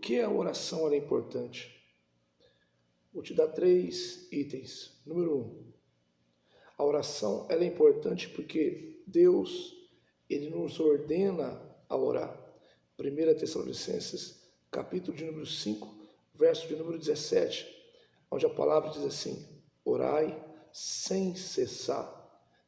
que a oração é importante? Vou te dar 3 itens. Número 1, a oração é importante porque Deus ele nos ordena a orar. 1 Tessalonicenses, capítulo de número 5, verso de número 17, onde a palavra diz assim: orai sem cessar.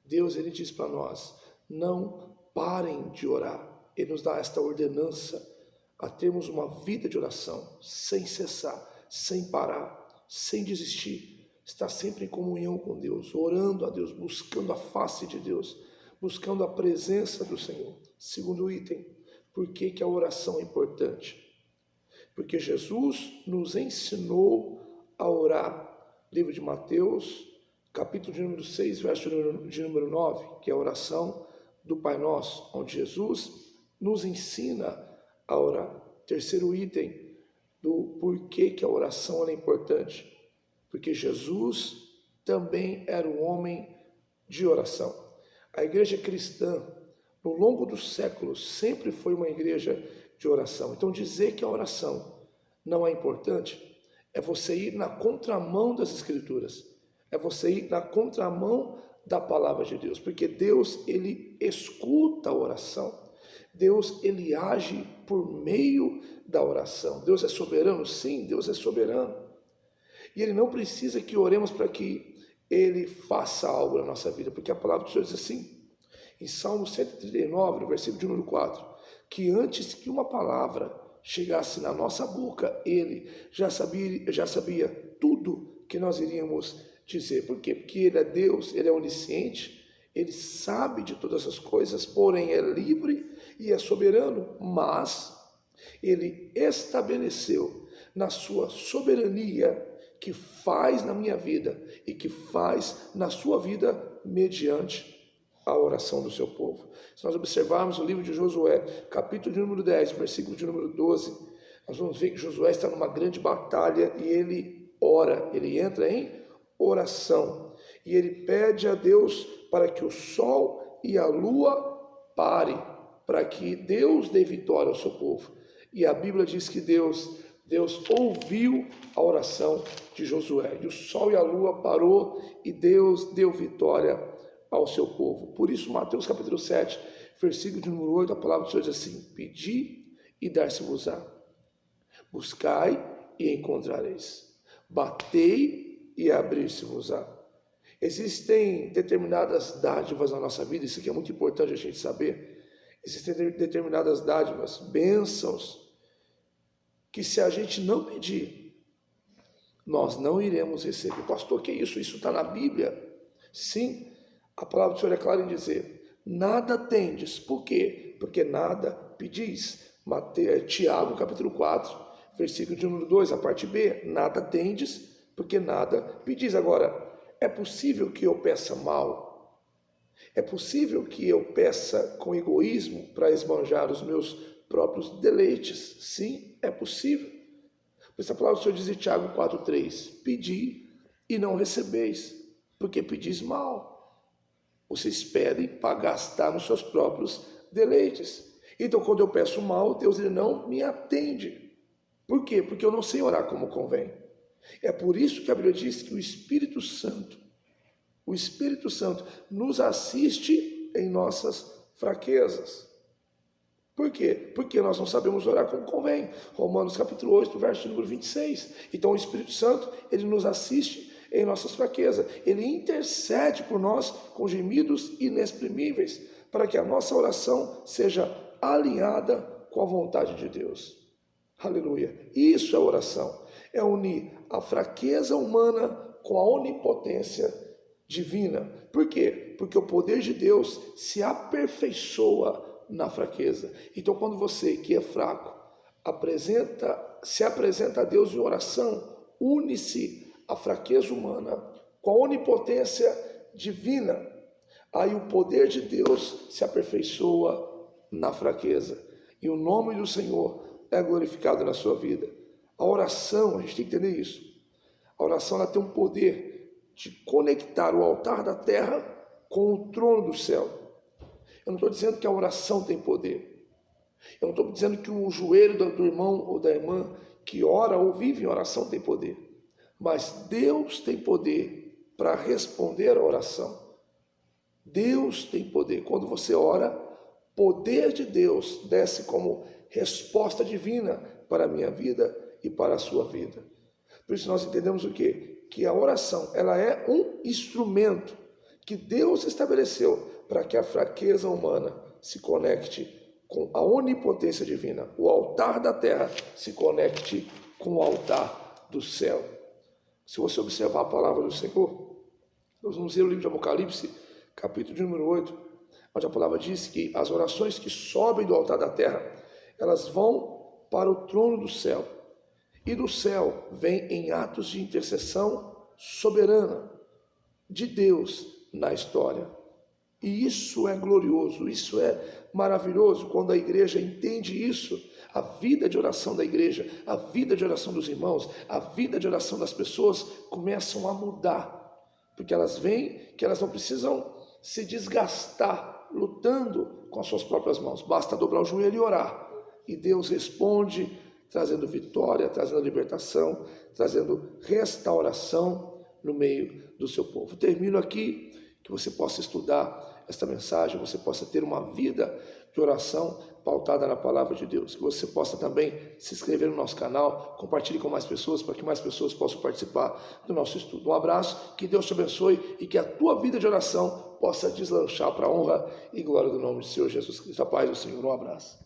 Deus ele diz para nós, não parem de orar. Ele nos dá esta ordenança a termos uma vida de oração, sem cessar, sem parar, sem desistir. Estar sempre em comunhão com Deus, orando a Deus, buscando a face de Deus, buscando a presença do Senhor. Segundo item, por que a oração é importante? Porque Jesus nos ensinou a orar. Livro de Mateus, capítulo de número 6, verso de número 9, que é a oração do Pai Nosso, onde Jesus nos ensina a orar. Terceiro item do porquê que a oração é importante. Porque Jesus também era um homem de oração. A igreja cristã, no longo dos séculos, sempre foi uma igreja de oração. Então dizer que a oração não é importante é você ir na contramão das Escrituras. É você ir na contramão da palavra de Deus. Porque Deus, ele escuta a oração. Deus, ele age por meio da oração. Deus é soberano? Sim, Deus é soberano. E ele não precisa que oremos para que ele faça algo na nossa vida, porque a palavra do Senhor diz assim, em Salmo 139, no versículo de número 4, que antes que uma palavra chegasse na nossa boca, ele já sabia tudo que nós iríamos dizer. Por quê? Porque ele é Deus, ele é onisciente, ele sabe de todas as coisas, porém é livre e é soberano, mas ele estabeleceu na sua soberania que faz na minha vida e que faz na sua vida mediante a oração do seu povo. Se nós observarmos o livro de Josué, capítulo de número 10, versículo de número 12, nós vamos ver que Josué está numa grande batalha e ele ora, ele entra em oração e ele pede a Deus para que o sol e a lua parem, para que Deus dê vitória ao seu povo. E a Bíblia diz que Deus ouviu a oração de Josué, e o sol e a lua parou, e Deus deu vitória ao seu povo. Por isso, Mateus capítulo 7, versículo de número 8, a palavra do Senhor diz assim: pedi e dar-se-vos-á, buscai e encontrareis, batei e abrir-se-vos-á. Existem determinadas dádivas na nossa vida, isso aqui é muito importante a gente saber. Existem determinadas dádivas, bênçãos, que se a gente não pedir, nós não iremos receber. Pastor, que isso? Isso está na Bíblia? Sim, a palavra do Senhor é clara em dizer, nada tendes. Por quê? Porque nada pedis. Tiago, capítulo 4, versículo de número 2, a parte B, nada tendes, porque nada pedis. Agora, é possível que eu peça mal? É possível que eu peça com egoísmo para esbanjar os meus próprios deleites? Sim, é possível. Por isso a palavra do Senhor diz em Tiago 4,3: pedi e não recebeis, porque pedis mal. Vocês pedem para gastar nos seus próprios deleites. Então, quando eu peço mal, Deus ele não me atende. Por quê? Porque eu não sei orar como convém. É por isso que a Bíblia diz que o Espírito Santo nos assiste em nossas fraquezas. Por quê? Porque nós não sabemos orar como convém. Romanos capítulo 8, verso número 26. Então o Espírito Santo, ele nos assiste em nossas fraquezas. Ele intercede por nós com gemidos inexprimíveis, para que a nossa oração seja alinhada com a vontade de Deus. Aleluia. Isso é oração. É unir a fraqueza humana com a onipotência divina. Por quê? Porque o poder de Deus se aperfeiçoa na fraqueza. Então, quando você que é fraco se apresenta a Deus em oração, une-se a fraqueza humana com a onipotência divina. Aí o poder de Deus se aperfeiçoa na fraqueza e o nome do Senhor é glorificado na sua vida. A oração, a gente tem que entender isso. A oração ela tem um poder de conectar o altar da terra com o trono do céu. Eu não estou dizendo que a oração tem poder. Eu não estou dizendo que o joelho do irmão ou da irmã que ora ou vive em oração tem poder, mas Deus tem poder para responder a oração. Deus tem poder. Quando você ora, poder de Deus desce como resposta divina para a minha vida e para a sua vida. Por isso nós entendemos o quê? Que a oração, ela é um instrumento que Deus estabeleceu para que a fraqueza humana se conecte com a onipotência divina. O altar da terra se conecte com o altar do céu. Se você observar a palavra do Senhor, nós vamos ler o livro de Apocalipse, capítulo de número 8, onde a palavra diz que as orações que sobem do altar da terra, elas vão para o trono do céu. E do céu vem em atos de intercessão soberana de Deus na história. E isso é glorioso, isso é maravilhoso quando a igreja entende isso. A vida de oração da igreja, a vida de oração dos irmãos, a vida de oração das pessoas começam a mudar, porque elas veem que elas não precisam se desgastar lutando com as suas próprias mãos, basta dobrar o joelho e orar, e Deus responde, trazendo vitória, trazendo libertação, trazendo restauração no meio do seu povo. Termino aqui, que você possa estudar esta mensagem, você possa ter uma vida de oração pautada na palavra de Deus, que você possa também se inscrever no nosso canal, compartilhe com mais pessoas, para que mais pessoas possam participar do nosso estudo. Um abraço, que Deus te abençoe e que a tua vida de oração possa deslanchar para a honra e glória do nome do Senhor Jesus Cristo. A paz do Senhor, um abraço.